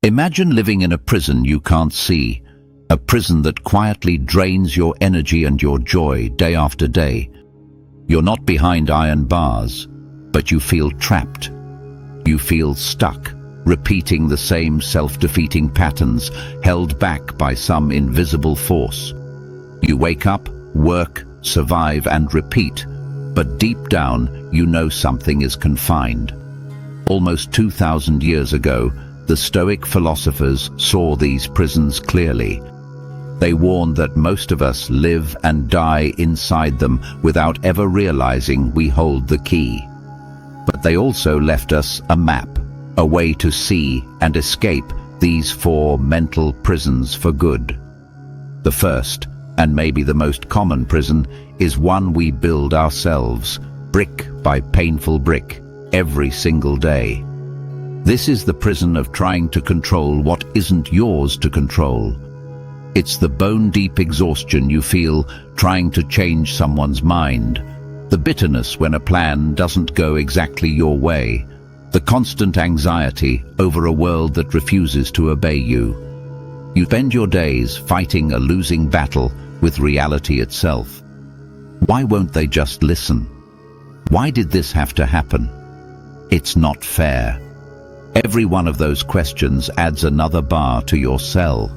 Imagine living in a prison you can't see, a prison that quietly drains your energy and your joy day after day. You're not behind iron bars, but you feel trapped. You feel stuck, repeating the same self-defeating patterns, held back by some invisible force. You wake up, work, survive, and repeat, but deep down you know something is confined. Almost 2,000 years ago, the Stoic philosophers saw these prisons clearly. They warned that most of us live and die inside them without ever realizing we hold the key. But they also left us a map, a way to see and escape these 4 mental prisons for good. The first, and maybe the most common prison, is one we build ourselves, brick by painful brick, every single day. This is the prison of trying to control what isn't yours to control. It's the bone-deep exhaustion you feel trying to change someone's mind, the bitterness when a plan doesn't go exactly your way, the constant anxiety over a world that refuses to obey you. You spend your days fighting a losing battle with reality itself. Why won't they just listen? Why did this have to happen? It's not fair. Every one of those questions adds another bar to your cell.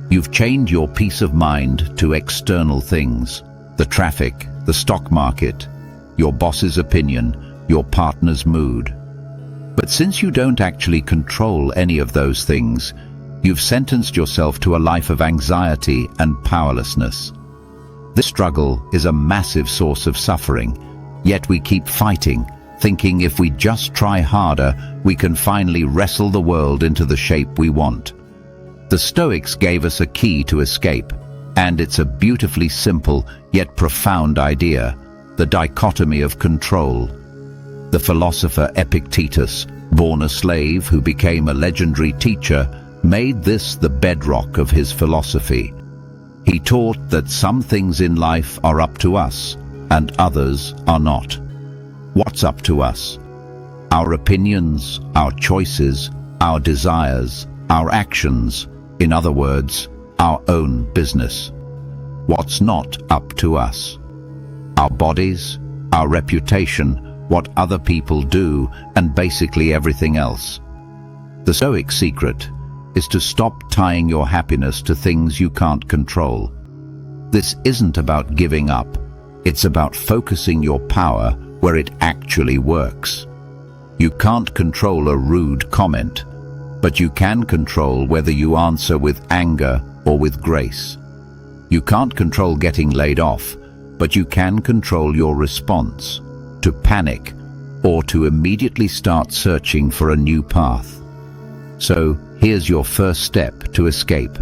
You've chained your peace of mind to external things, the traffic, the stock market, your boss's opinion, your partner's mood. But since you don't actually control any of those things, you've sentenced yourself to a life of anxiety and powerlessness. This struggle is a massive source of suffering, yet we keep fighting, thinking if we just try harder, we can finally wrestle the world into the shape we want. The Stoics gave us a key to escape, and it's a beautifully simple yet profound idea, the dichotomy of control. The philosopher Epictetus, born a slave who became a legendary teacher, made this the bedrock of his philosophy. He taught that some things in life are up to us, and others are not. What's up to us? Our opinions, our choices, our desires, our actions, in other words, our own business. What's not up to us? Our bodies, our reputation, what other people do, and basically everything else. The Stoic secret is to stop tying your happiness to things you can't control. This isn't about giving up. It's about focusing your power where it actually works. You can't control a rude comment, but you can control whether you answer with anger or with grace. You can't control getting laid off, but you can control your response, to panic or to immediately start searching for a new path. So here's your first step to escape.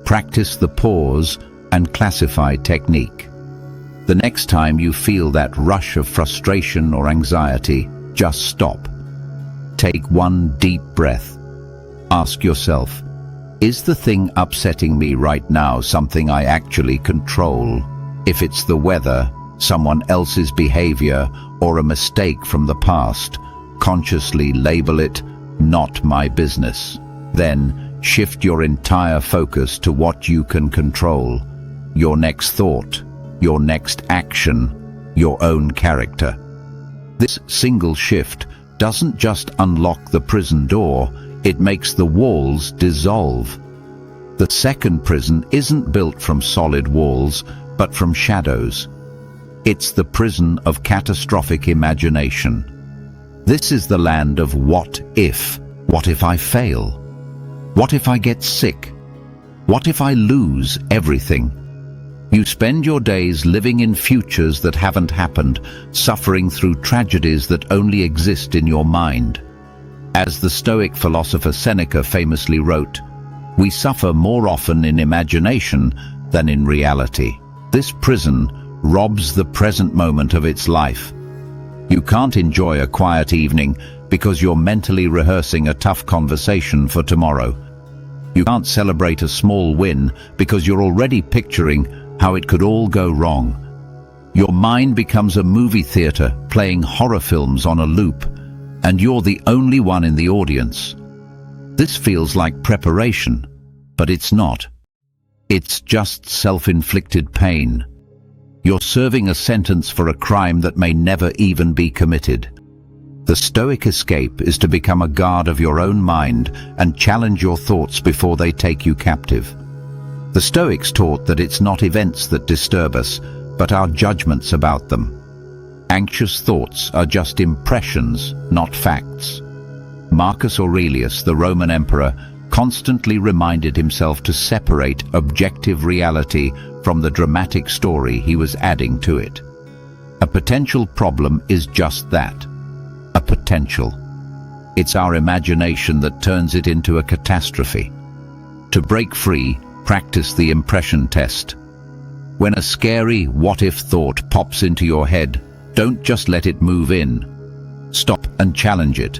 Practice the pause and classify technique. The next time you feel that rush of frustration or anxiety, just stop. Take one deep breath. Ask yourself, is the thing upsetting me right now something I actually control? If it's the weather, someone else's behavior, or a mistake from the past, consciously label it, not my business. Then shift your entire focus to what you can control. Your next thought, your next action, your own character. This single shift doesn't just unlock the prison door, it makes the walls dissolve. The second prison isn't built from solid walls, but from shadows. It's the prison of catastrophic imagination. This is the land of what if. What if I fail? What if I get sick? What if I lose everything? You spend your days living in futures that haven't happened, suffering through tragedies that only exist in your mind. As the Stoic philosopher Seneca famously wrote, "We suffer more often in imagination than in reality." This prison robs the present moment of its life. You can't enjoy a quiet evening because you're mentally rehearsing a tough conversation for tomorrow. You can't celebrate a small win because you're already picturing how it could all go wrong. Your mind becomes a movie theater playing horror films on a loop, and you're the only one in the audience. This feels like preparation, but it's not. It's just self-inflicted pain. You're serving a sentence for a crime that may never even be committed. The Stoic escape is to become a guard of your own mind and challenge your thoughts before they take you captive. The Stoics taught that it's not events that disturb us, but our judgments about them. Anxious thoughts are just impressions, not facts. Marcus Aurelius, the Roman emperor, constantly reminded himself to separate objective reality from the dramatic story he was adding to it. A potential problem is just that, a potential. It's our imagination that turns it into a catastrophe. To break free, practice the impression test. When a scary what-if thought pops into your head, don't just let it move in. Stop and challenge it.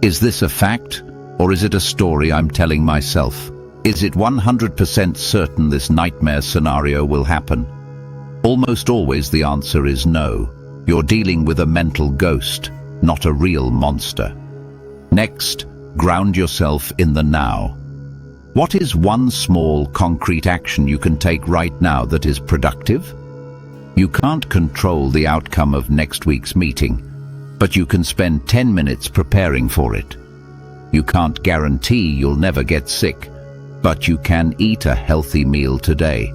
Is this a fact, or is it a story I'm telling myself? Is it 100% certain this nightmare scenario will happen? Almost always the answer is no. You're dealing with a mental ghost, not a real monster. Next, ground yourself in the now. What is one small, concrete action you can take right now that is productive? You can't control the outcome of next week's meeting, but you can spend 10 minutes preparing for it. You can't guarantee you'll never get sick, but you can eat a healthy meal today.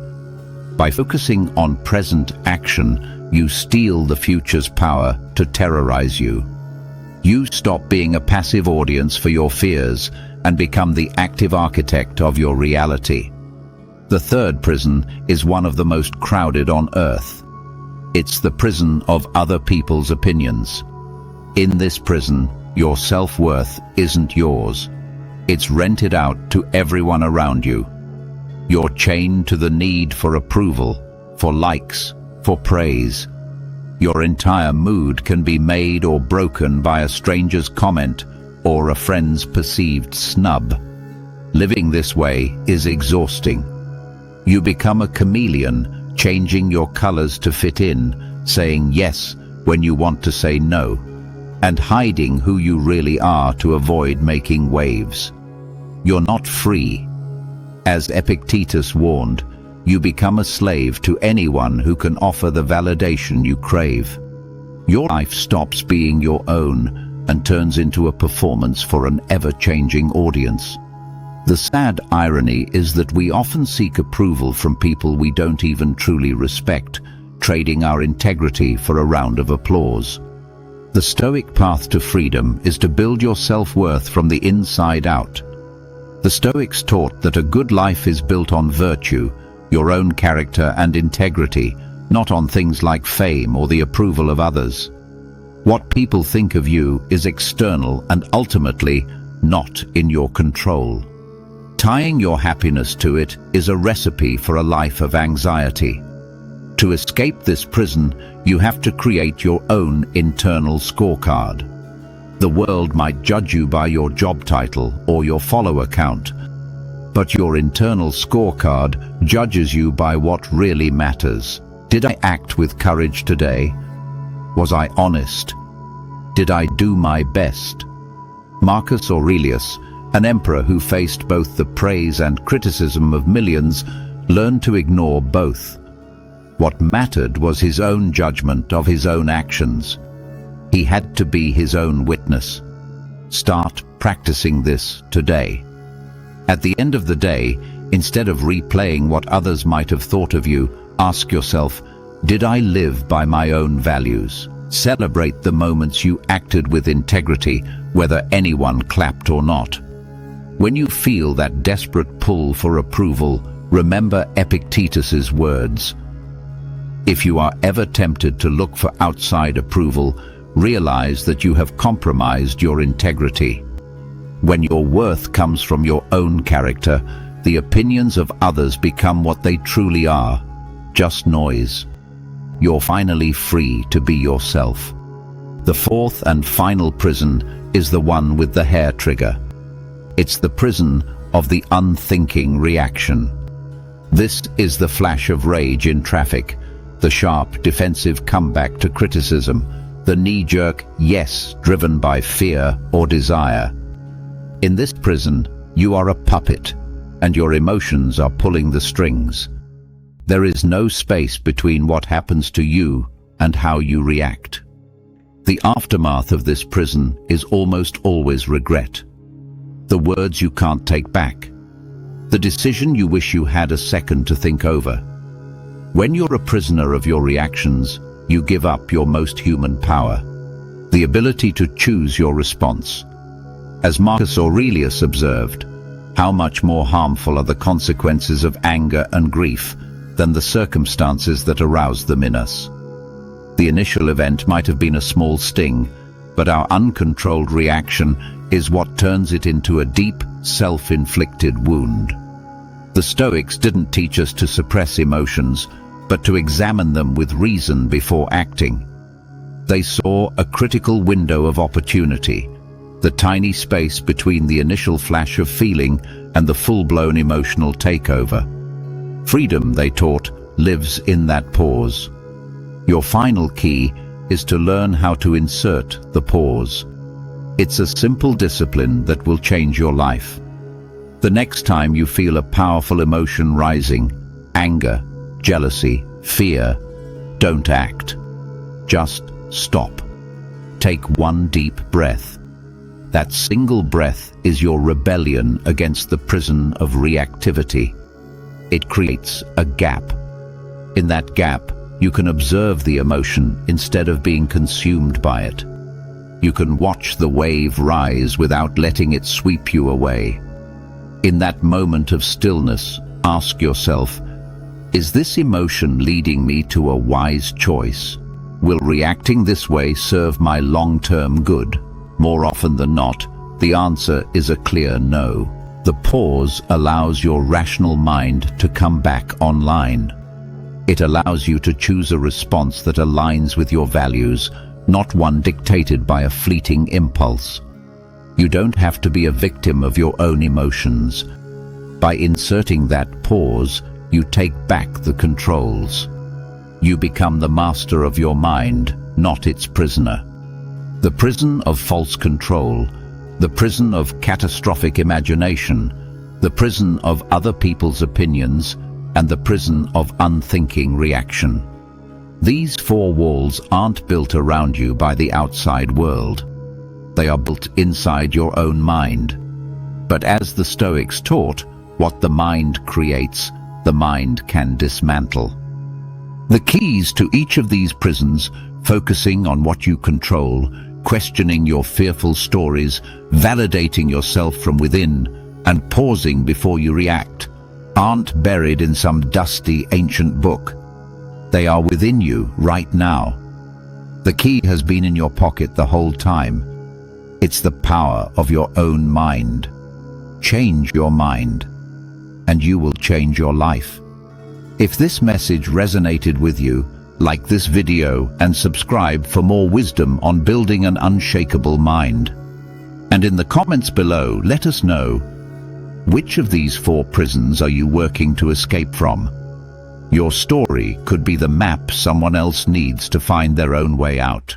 By focusing on present action, you steal the future's power to terrorize you. You stop being a passive audience for your fears and become the active architect of your reality. The third prison is one of the most crowded on earth. It's the prison of other people's opinions. In this prison, your self-worth isn't yours. It's rented out to everyone around you. You're chained to the need for approval, for likes, for praise. Your entire mood can be made or broken by a stranger's comment or a friend's perceived snub. Living this way is exhausting. You become a chameleon, changing your colors to fit in, saying yes when you want to say no, and hiding who you really are to avoid making waves. You're not free. As Epictetus warned, you become a slave to anyone who can offer the validation you crave. Your life stops being your own and turns into a performance for an ever-changing audience. The sad irony is that we often seek approval from people we don't even truly respect, trading our integrity for a round of applause. The Stoic path to freedom is to build your self-worth from the inside out. The Stoics taught that a good life is built on virtue, your own character and integrity, not on things like fame or the approval of others. What people think of you is external and ultimately not in your control. Tying your happiness to it is a recipe for a life of anxiety. To escape this prison, you have to create your own internal scorecard. The world might judge you by your job title or your follower count, but your internal scorecard judges you by what really matters. Did I act with courage today? Was I honest? Did I do my best? Marcus Aurelius, an emperor who faced both the praise and criticism of millions, learned to ignore both. What mattered was his own judgment of his own actions. He had to be his own witness. Start practicing this today. At the end of the day, instead of replaying what others might have thought of you, ask yourself, did I live by my own values? Celebrate the moments you acted with integrity, whether anyone clapped or not. When you feel that desperate pull for approval, remember Epictetus's words. If you are ever tempted to look for outside approval, realize that you have compromised your integrity. When your worth comes from your own character, the opinions of others become what they truly are, just noise. You're finally free to be yourself. The fourth and final prison is the one with the hair trigger. It's the prison of the unthinking reaction. This is the flash of rage in traffic, the sharp defensive comeback to criticism, the knee-jerk yes driven by fear or desire. In this prison, You are a puppet, and your emotions are pulling the strings. There is no space between what happens to you and how you react. The aftermath of this prison is almost always regret. The words you can't take back. The decision you wish you had a second to think over. When you're a prisoner of your reactions, you give up your most human power, the ability to choose your response. As Marcus Aurelius observed, how much more harmful are the consequences of anger and grief than the circumstances that arouse them in us. The initial event might have been a small sting, but our uncontrolled reaction is what turns it into a deep, self-inflicted wound. The Stoics didn't teach us to suppress emotions, but to examine them with reason before acting. They saw a critical window of opportunity, the tiny space between the initial flash of feeling and the full-blown emotional takeover. Freedom, they taught, lives in that pause. Your final key is to learn how to insert the pause. It's a simple discipline that will change your life. The next time you feel a powerful emotion rising, anger, jealousy, fear, don't act. Just stop. Take one deep breath. That single breath is your rebellion against the prison of reactivity. It creates a gap. In that gap, you can observe the emotion instead of being consumed by it. You can watch the wave rise without letting it sweep you away. In that moment of stillness, ask yourself, is this emotion leading me to a wise choice? Will reacting this way serve my long-term good? More often than not, the answer is a clear no. The pause allows your rational mind to come back online. It allows you to choose a response that aligns with your values, not one dictated by a fleeting impulse. You don't have to be a victim of your own emotions. By inserting that pause, you take back the controls. You become the master of your mind, not its prisoner. The prison of false control, the prison of catastrophic imagination, the prison of other people's opinions, and the prison of unthinking reaction. These four walls aren't built around you by the outside world. They are built inside your own mind. But as the Stoics taught, what the mind creates, the mind can dismantle. The keys to each of these prisons, focusing on what you control, questioning your fearful stories, validating yourself from within, and pausing before you react, aren't buried in some dusty ancient book. They are within you right now. The key has been in your pocket the whole time. It's the power of your own mind. Change your mind, and you will change your life. If this message resonated with you, like this video and subscribe for more wisdom on building an unshakable mind. And in the comments below, let us know, which of these four prisons are you working to escape from? Your story could be the map someone else needs to find their own way out.